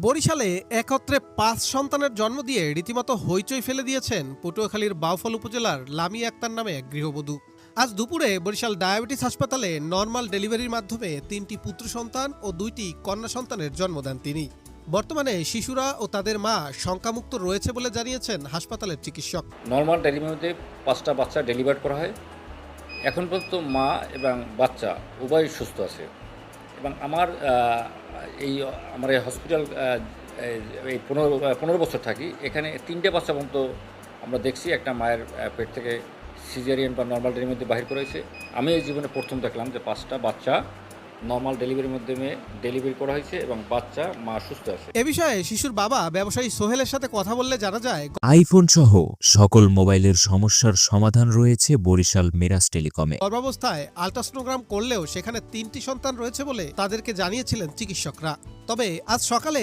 বরিশালে একত্রে ৫ সন্তানের জন্ম দিয়ে রীতিমতো হইচই ফেলে দিয়েছেন পটুয়াখালীর বাউফল উপজেলার লামিয়া আক্তার নামে এক গৃহবধূ। আজ দুপুরে বরিশাল ডায়াবেটিস হাসপাতালে নর্মাল ডেলিভারির মাধ্যমে ৩টি পুত্র সন্তান ও ২টি কন্যা সন্তানের জন্ম দেন তিনি। বর্তমানে শিশুরা ও তাদের মা শঙ্কামুক্ত রয়েছে বলে জানিয়েছেন হাসপাতালের চিকিৎসক। নর্মাল ডেলিভারিতে 5টা বাচ্চা ডেলিভার করা হয়। এখন পর্যন্ত মা এবং বাচ্চা উভয়ই সুস্থ আছে এবং আমার এই হসপিটাল এই 15 বছর থাকি। এখানে 3টে বাচ্চা পর্যন্ত আমরা দেখছি একটা মায়ের পেট থেকে সিজারিয়ান বা নর্মাল ডেলিভারিতে বাহির করেছে। আমি এই জীবনে প্রথম দেখলাম যে 5টা বাচ্চা নর্মাল ডেলিভারির মাধ্যমে ডেলিভারি করা হয়েছে এবং বাচ্চা মা সুস্থ আছে। এ বিষয়ে শিশুর বাবা ব্যবসায়ী সোহেলের সাথে কথা বললে জানা যায়, আইফোন সহ সকল মোবাইলের সমস্যার সমাধান রয়েছে বরিশাল মিরাজ টেলিকমে। গর্ভাবস্থায় আল্ট্রাসোনোগ্রাম করলেও সেখানে 3টি সন্তান রয়েছে বলে তাদেরকে জানিয়েছিলেন চিকিৎসকরা। তবে আজ সকালে